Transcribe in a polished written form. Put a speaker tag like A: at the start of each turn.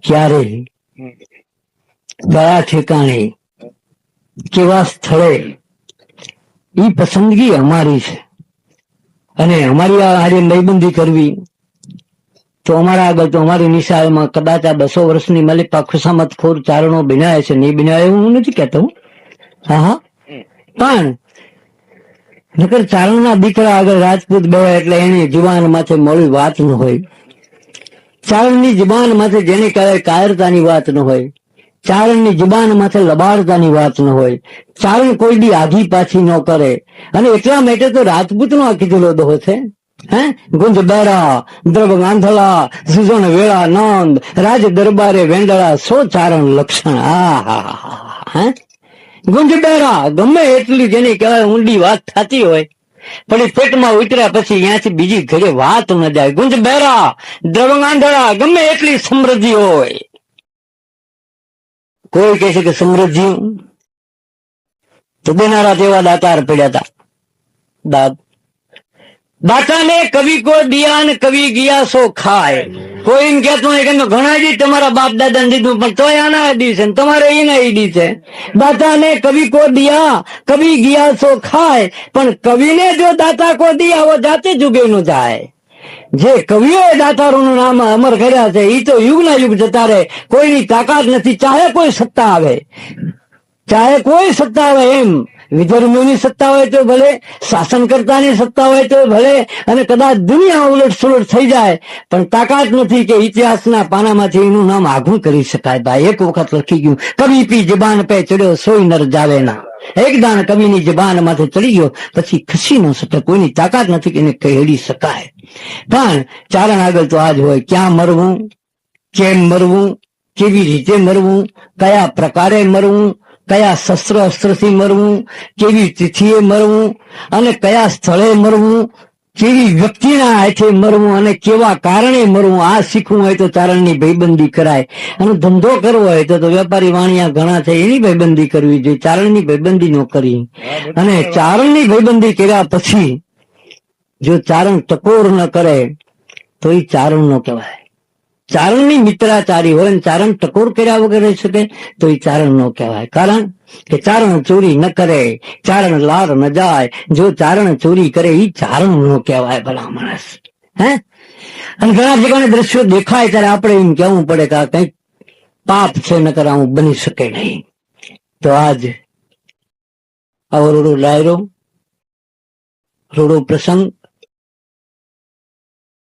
A: ક્યારે, કયા ઠેકાણે, કેવા સ્થળે, એ પસંદગી અમારી છે. અને અમારી આજે નયબંધી કરવી તો અમારા આગળ તો અમારી નિશાળમાં કદાચ આ 200 વર્ષની મલિપા ખુશામત ખોર ચારણો બન્યા છે, નહીં બન્યા એવું હું નથી કહેતો. હા, પણ નકર ચારણના દીકરા આગળ રાજપૂત બે એટલે એની જુબાન માથે મોડી વાત ન હોય. ચારણની જુબાન માથે જેને કહેવાય કાયરતાની વાત ન હોય. ચારણની જુબાન માથે લબાડતાની વાત ન હોય. ચારણ કોઈ દી આઘી પાછી ન કરે. અને એટલા માટે તો રાજપૂતનો આ કીધેલો દોહો છે. ગુંજ બેરા દ્રવ ગાંધળા સુજણ વેળા નંદ રાજ દરબારે વેંડળા સો ચારણ લક્ષણ. આ ગુંજ બેરા ગમે એટલી જેની કહેવાય ઊંડી વાત થતી હોય, પણ એ પેટમાં ઉતર્યા પછી અહીંયાથી બીજી ઘરે વાત ન જાય. ગુંજ બેરા દ્રવ ગાંધળા ગમે એટલી સમૃદ્ધિ હોય. કોઈ કહે છે કે સમૃદ્ધિ તો દેનારા તેવા દાતાર પડ્યા હતા. દાતા ને કવિ કો દિયા ને કવિ ગયા સો ખાય. કોઈ એમ કહેતો હોય કે ઘણા દી તમારા બાપ દાદા ને દીધું, પણ તોય આના દી છે તમારે એના ઈડી છે. દાતા ને કવિ કો દિયા કવિ ગયા સો ખાય, પણ કવિને જો દાતા કો દિયા વો જાતે જુગે નો જાય. જે કવિઓએ દાતારોનું નામ અમર કર્યા છે એ તો યુગના યુગ જતા રહે. કોઈની તાકાત નથી, ચાહે કોઈ સત્તા આવે, ચાહે કોઈ સત્તા આવે. એમ વિધર્મીઓની સત્તા હોય તો ભલે, શાસનકર્તાની સત્તા હોય તો ભલે, અને કદાચ દુનિયા ઉલટ સુલટ થઈ જાય, પણ તાકાત નથી કે ઇતિહાસના પાનામાંથી એનું નામ આઘું કરી શકાય. ભાઈ એક વખત લખી ગયું, કવિ પી જબાન પે ચડ્યો સોઈ નર જાવે ના. એક દાણ કવિની જબાન માથે ચડી ગયો પછી ખસી ન શકે. કોઈની તાકાત નથી કે એને કહેડી શકાય. પણ ચારણ આગળ તો આજ હોય, ક્યાં મરવું, કેમ મરવું, કેવી રીતે મરવું, કયા પ્રકારે મરવું, કયા શસ્ત્ર અસ્ત્રથી મરવું, કેવી તિથિએ મરવું, અને કયા સ્થળે મરવું, કેવી વ્યક્તિના હાથે મરવું, અને કેવા કારણે મરવું. આ શીખવું હોય તો ચારણની ભાઈબંધી કરાય. અને ધંધો કરવો હોય તો વેપારી વાણિયા ઘણા છે, એની ભાઈબંધી કરવી જોઈએ, ચારણની ભાઈબંધી ન કરી. અને ચારણની ભાઈબંધી કર્યા પછી જો ચારણ ટકોર ન કરે તો એ ચારણ નો કહેવાય. ચારણની મિત્રાચારી હોય અને ચારણ ટકોર કર્યા વગર રહી શકે તો એ ચારણ નો કહેવાય. કારણ કે ચારણ ચોરી ન કરે, ચારણ લાર ન જાય. જો ચારણ ચોરી કરે એ ચારણ નો કહેવાય ભલા માણસ. અને ઘણા જગ્યાએ દ્રશ્યો દેખાય ત્યારે આપણે એમ કહેવું પડે કે આ કઈક પાપ છે, નકર આવું બની શકે નહીં. તો આજ આવો રૂડો ડાયરો, રૂડો પ્રસંગ